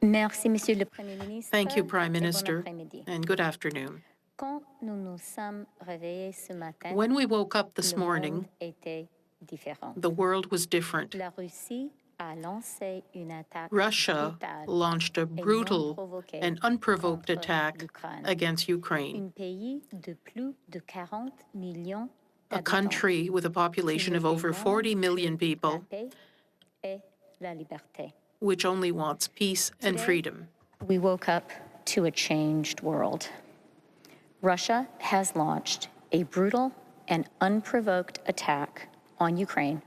Merci, Monsieur le Premier ministre. Thank you, Prime et bon Minister, après-midi. and good afternoon. Quand nous nous sommes réveillés ce matin, When we woke up this le morning, monde était différent. the world was different. La Russie a lancé une attaque Russia brutale launched a et non brutal provoquée and unprovoked contre attack l'Ukraine. against Ukraine, Un pays de plus de 40 millions a d'habitants country with a population qui of ne over demande 40 que million la people, paix et la liberté. which only wants peace and Today, freedom. We woke up to a changed world. Russia has launched a brutal and unprovoked attack on Ukraine,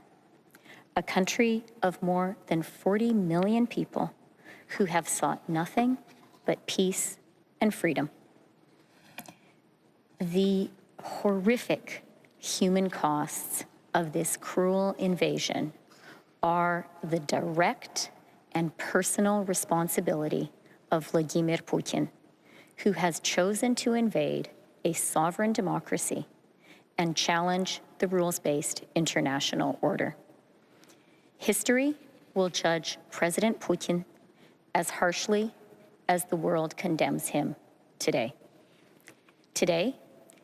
a country of more than 40 million people who have sought nothing but peace and freedom. The horrific human costs of this cruel invasion are the direct and personal responsibility of Vladimir Putin, who has chosen to invade a sovereign democracy and challenge the rules-based international order. History will judge President Putin as harshly as the world condemns him today. Today,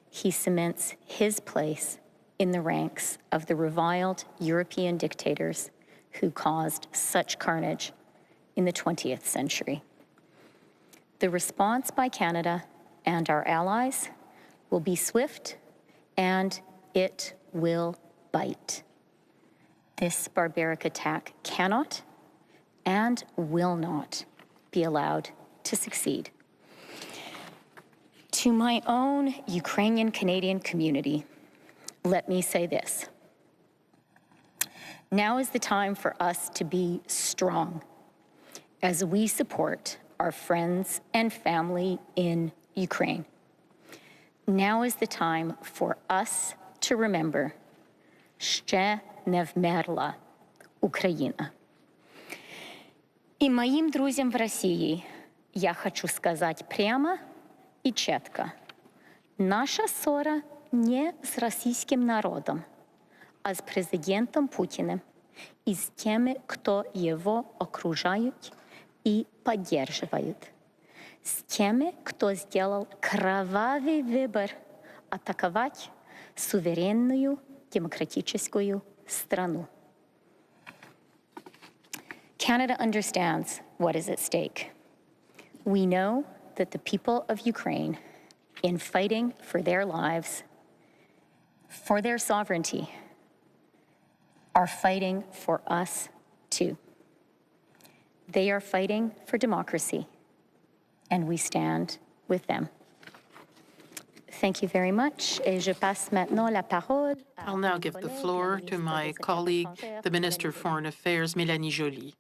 he cements his place in the ranks of the reviled European dictators who caused such carnage in the 20th century. The response by Canada and our allies will be swift, and it will bite. This barbaric attack cannot and will not be allowed to succeed. To my own Ukrainian-Canadian community, let me say this. Now is the time for us to be strong as we support our friends and family in Ukraine. Now is the time for us to remember «Ще не вмерла Україна». И моим друзьям в России я хочу сказать прямо и четко. Наша ссора не с российским народом, а с президентом Путиным и с теми, кто его окружают и поддерживают. С теми, кто сделал кровавый выбор атаковать суверенную демократическую страну. Canada understands what is at stake. We know that the people of Ukraine, in fighting for their lives, for their sovereignty, are fighting for us too. They are fighting for democracy, and we stand with them. Thank you very much. Et je passe maintenant la parole I'll now give the floor to my colleague, the Minister of Foreign Affairs, Mélanie Joly.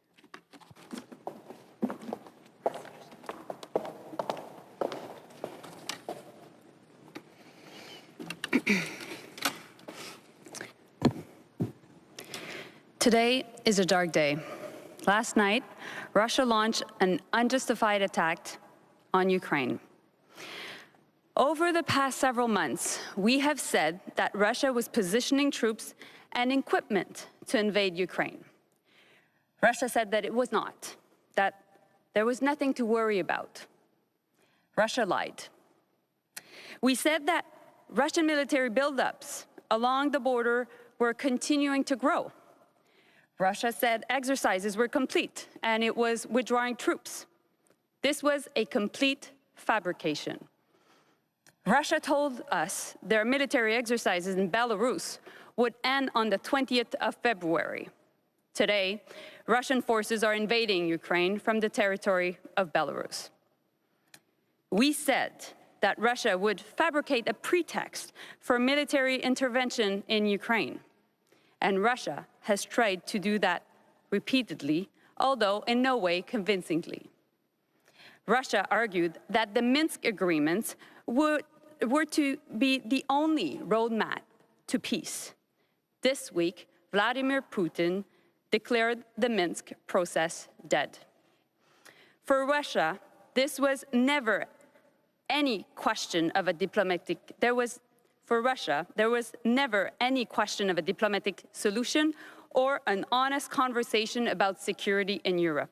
Today is a dark day. Last night, Russia launched an unjustified attack on Ukraine. Over the past several months, we have said that Russia was positioning troops and equipment to invade Ukraine. Russia said that it was not, that there was nothing to worry about. Russia lied. We said that Russian military buildups along the border were continuing to grow. Russia said exercises were complete and it was withdrawing troops. This was a complete fabrication. Russia told us their military exercises in Belarus would end on the 20th of February. Today, Russian forces are invading Ukraine from the territory of Belarus. We said that Russia would fabricate a pretext for military intervention in Ukraine. And Russia has tried to do that repeatedly, although in no way convincingly. Russia argued that the Minsk agreements were to be the only roadmap to peace. This week, Vladimir Putin declared the Minsk process dead. For Russia, this was never any question of a for Russia, there was never any question of a diplomatic solution or an honest conversation about security in Europe.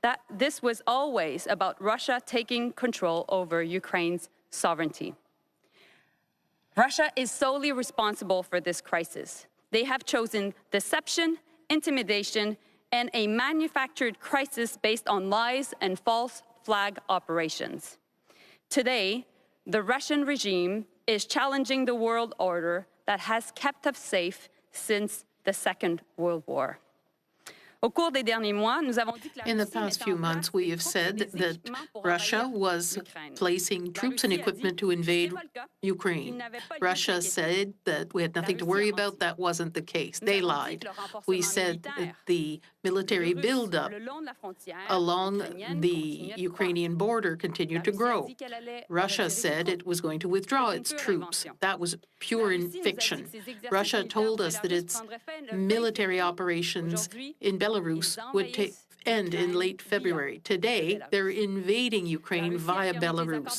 that this was always about Russia taking control over Ukraine's sovereignty. Russia is solely responsible for this crisis. They have chosen deception, intimidation, and a manufactured crisis based on lies and false flag operations. Today, the Russian regime is challenging the world order that has kept us safe since the Second World War. In the past few months, we have said that Russia was placing troops and equipment to invade Ukraine. Russia said that we had nothing to worry about. That wasn't the case. They lied. We said that the military buildup along the Ukrainian border continued to grow. Russia said it was going to withdraw its troops. That was pure fiction. Russia told us that its military operations in Belarus would end in late February. Today, they're invading Ukraine via Belarus.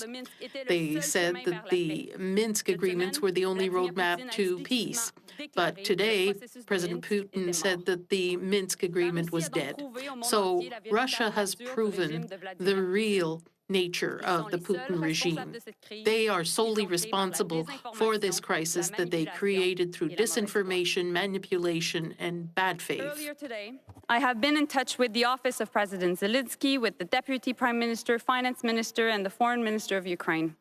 They said that the Minsk agreements were the only roadmap to peace. But today, President Putin said that the Minsk agreement was dead. So Russia has proven the real nature of the Putin regime. They are solely responsible for this crisis that they created through disinformation, manipulation, and bad faith. Earlier today, I have been in touch with the Office of President Zelensky, with the Deputy Prime Minister, Finance Minister, and the Foreign Minister of Ukraine.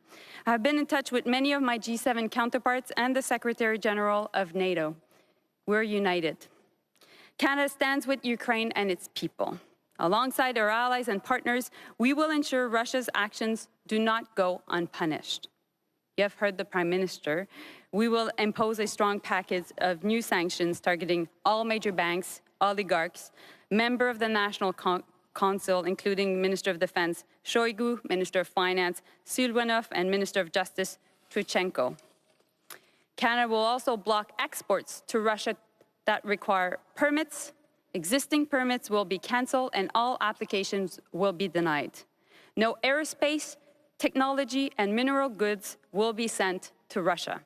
I have been in touch with many of my G7 counterparts and the Secretary General of NATO. We're united. Canada stands with Ukraine and its people. Alongside our allies and partners, we will ensure Russia's actions do not go unpunished. You have heard the Prime Minister. We will impose a strong package of new sanctions targeting all major banks, oligarchs, member of the National Council, including Minister of Defense Shoigu, Minister of Finance Silvanov, and Minister of Justice Trichenko. Canada will also block exports to Russia that require permits. Existing permits will be cancelled and all applications will be denied. No aerospace, technology, and mineral goods will be sent to Russia.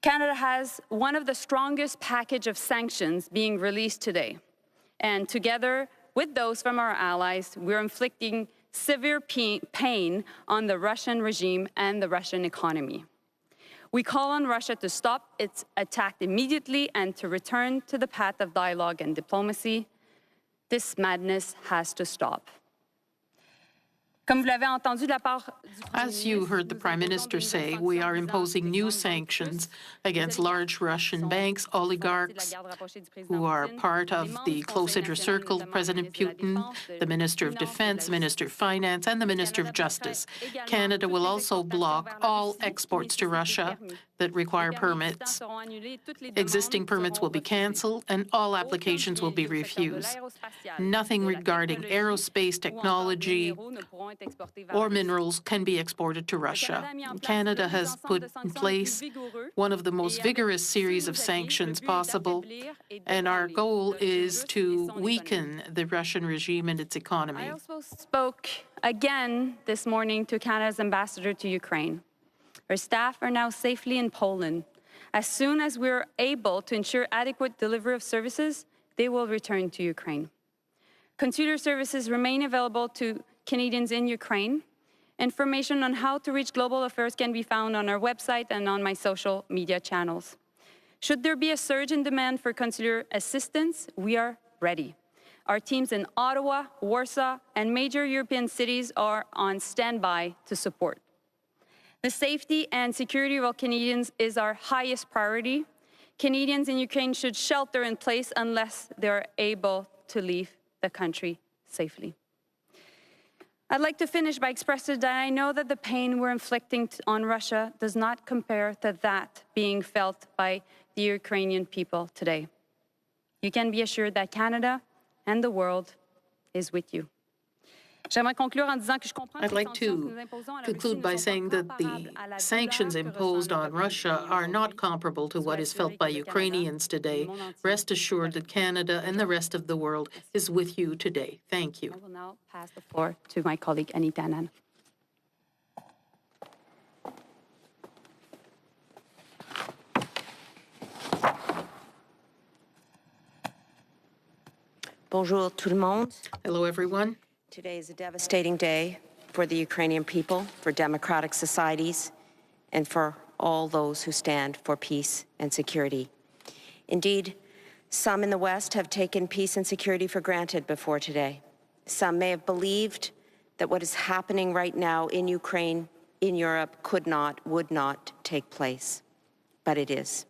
Canada has one of the strongest package of sanctions being released today. And together with those from our allies, we're inflicting severe pain on the Russian regime and the Russian economy. We call on Russia to stop its attack immediately and to return to the path of dialogue and diplomacy. This madness has to stop. As you heard the Prime Minister say, we are imposing new sanctions against large Russian banks, oligarchs who are part of the close inner circle of President Putin, the Minister of Defense, the Minister of Finance, and the Minister of Justice. Canada will also block all exports to Russia that require permits. Existing permits will be cancelled and all applications will be refused. Nothing regarding aerospace technology or minerals can be exported to Russia. Canada has put in place one of the most vigorous series of sanctions possible, and our goal is to weaken the Russian regime and its economy. I also spoke again this morning to Canada's ambassador to Ukraine. Our staff are now safely in Poland. As soon as we're able to ensure adequate delivery of services, they will return to Ukraine. Consular services remain available to Canadians in Ukraine. Information on how to reach Global Affairs can be found on our website and on my social media channels. Should there be a surge in demand for consular assistance, we are ready. Our teams in Ottawa, Warsaw, and major European cities are on standby to support. The safety and security of all Canadians is our highest priority. Canadians in Ukraine should shelter in place unless they are able to leave the country safely. I'd like to finish by expressing that I know that the pain we're inflicting on Russia does not compare to that being felt by the Ukrainian people today. You can be assured that Canada and the world is with you. I'd like to conclude by saying that the sanctions imposed on Russia are not comparable to what is felt by Ukrainians today. Rest assured that Canada and the rest of the world is with you today. Thank you. I will now pass the floor to my colleague, Anita Anand. Bonjour tout le monde. Hello, everyone. Today is a devastating day for the Ukrainian people, for democratic societies, and for all those who stand for peace and security. Indeed, some in the West have taken peace and security for granted before today. Some may have believed that what is happening right now in Ukraine, in Europe, could not, would not take place. But it is.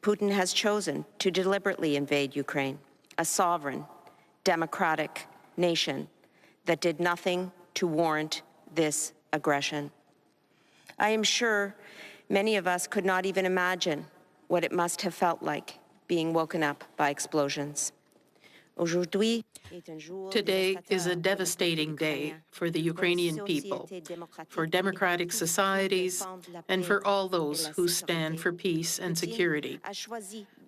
Putin has chosen to deliberately invade Ukraine, a sovereign, democratic nation that did nothing to warrant this aggression. I am sure many of us could not even imagine what it must have felt like being woken up by explosions. Today is a devastating day for the Ukrainian people, for democratic societies, and for all those who stand for peace and security.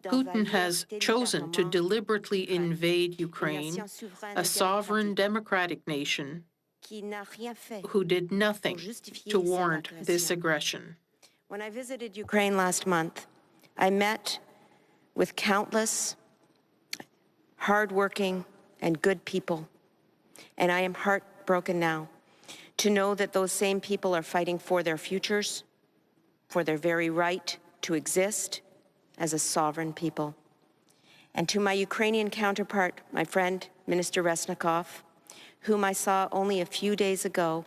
Putin has chosen to deliberately invade Ukraine, a sovereign democratic nation who did nothing to warrant this aggression. When I visited Ukraine last month, I met with countless hardworking and good people, and I am heartbroken now to know that those same people are fighting for their futures, for their very right to exist as a sovereign people. And to my Ukrainian counterpart, my friend, Minister Resnikov, whom I saw only a few days ago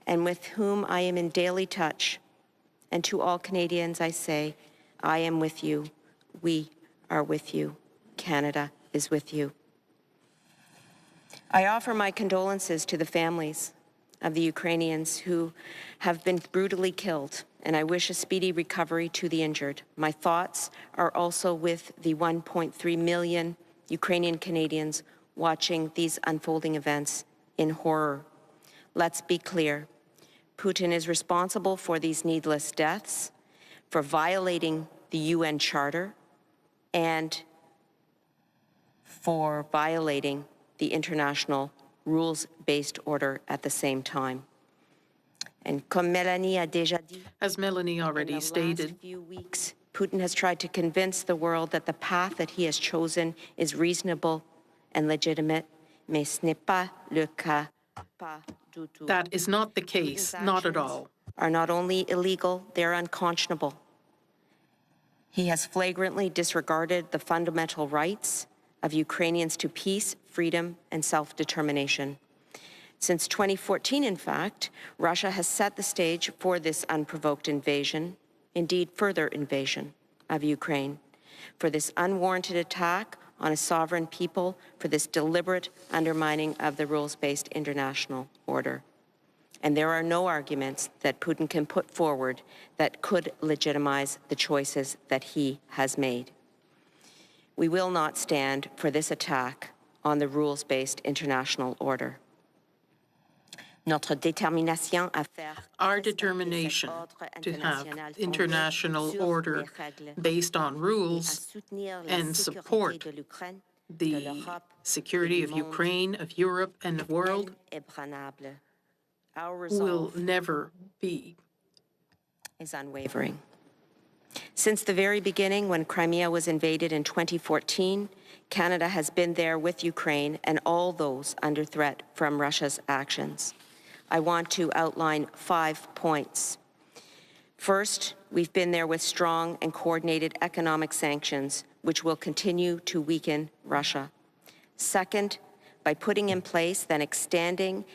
and with whom I am in daily touch, and to all Canadians I say, I am with you, we are with you, Canada is with you. I offer my condolences to the families of the Ukrainians who have been brutally killed, and I wish a speedy recovery to the injured. My thoughts are also with the 1.3 million Ukrainian Canadians watching these unfolding events in horror. Let's be clear. Putin is responsible for these needless deaths, for violating the UN Charter, and for violating the international rules-based order at the same time. And as Melanie already stated, in the last few weeks, Putin has tried to convince the world that the path that he has chosen is reasonable and legitimate, mais ce n'est pas le cas, pas du tout. that is not the case, not at all. Are not only illegal, they're unconscionable. He has flagrantly disregarded the fundamental rights of Ukrainians to peace, freedom, and self-determination. Since 2014, in fact, Russia has set the stage for this unprovoked invasion, indeed further invasion of Ukraine, for this unwarranted attack on a sovereign people, for this deliberate undermining of the rules-based international order. And there are no arguments that Putin can put forward that could legitimize the choices that he has made. We will not stand for this attack on the rules-based international order. Our determination to have international order based on rules and support the security of Ukraine, of Europe, and the world will never be. Is unwavering. Since the very beginning, when Crimea was invaded in 2014, Canada has been there with Ukraine and all those under threat from Russia's actions. I want to outline 5 points. First, we've been there with strong and coordinated economic sanctions, which will continue to weaken Russia. Second, by putting in place, then extending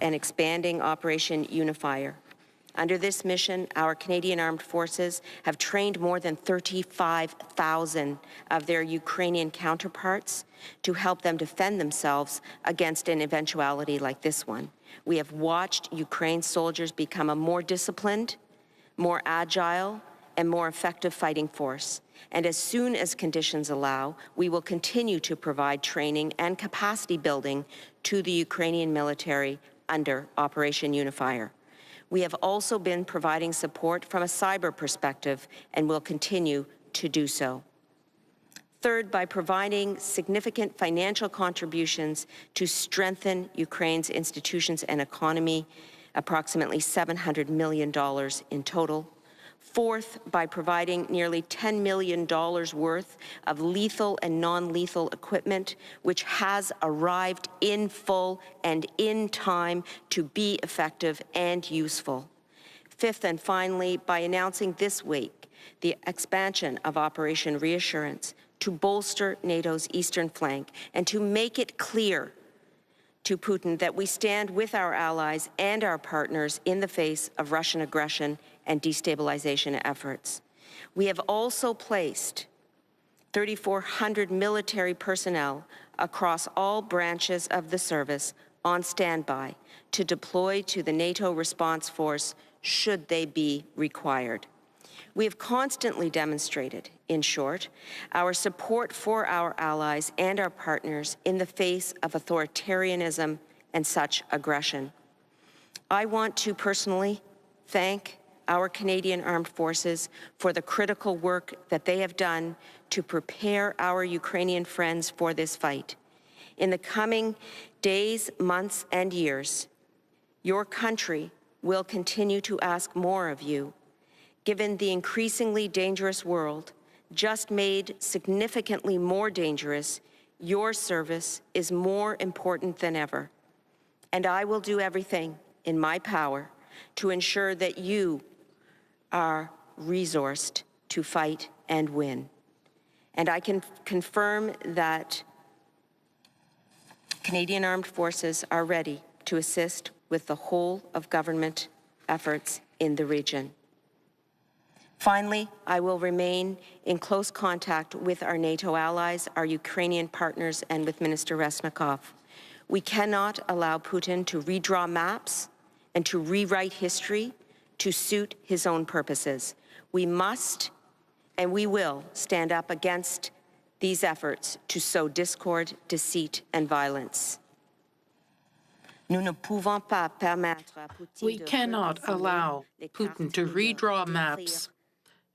and expanding Operation Unifier. Under this mission, our Canadian Armed Forces have trained more than 35,000 of their Ukrainian counterparts to help them defend themselves against an eventuality like this one. We have watched Ukraine's soldiers become a more disciplined, more agile, and more effective fighting force. And as soon as conditions allow, we will continue to provide training and capacity building to the Ukrainian military under Operation Unifier. We have also been providing support from a cyber perspective and will continue to do so. Third, by providing significant financial contributions to strengthen Ukraine's institutions and economy, approximately $700 million in total. Fourth, by providing nearly $10 million worth of lethal and non-lethal equipment, which has arrived in full and in time to be effective and useful. Fifth and finally, by announcing this week the expansion of Operation Reassurance to bolster NATO's eastern flank and to make it clear to Putin that we stand with our allies and our partners in the face of Russian aggression and destabilization efforts. We have also placed 3,400 military personnel across all branches of the service on standby to deploy to the NATO response force should they be required. We have constantly demonstrated, in short, our support for our allies and our partners in the face of authoritarianism and such aggression. I want to personally thank our Canadian Armed Forces for the critical work that they have done to prepare our Ukrainian friends for this fight. In the coming days, months, and years, your country will continue to ask more of you. Given the increasingly dangerous world, just made significantly more dangerous, your service is more important than ever. And I will do everything in my power to ensure that you are resourced to fight and win. And I can confirm that Canadian Armed Forces are ready to assist with the whole of government efforts in the region. Finally, I will remain in close contact with our NATO allies, our Ukrainian partners, and with Minister Resnikov. We cannot allow Putin to redraw maps and to rewrite history to suit his own purposes. We must and we will stand up against these efforts to sow discord, deceit, and violence. We cannot allow Putin to redraw maps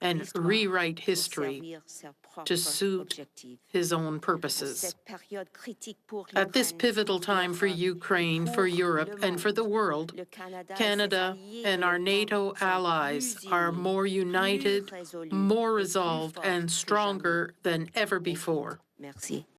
and rewrite history to suit his own purposes. At this pivotal time for Ukraine, for Europe, and for the world, Canada and our NATO allies are more united, more resolved, and stronger than ever before.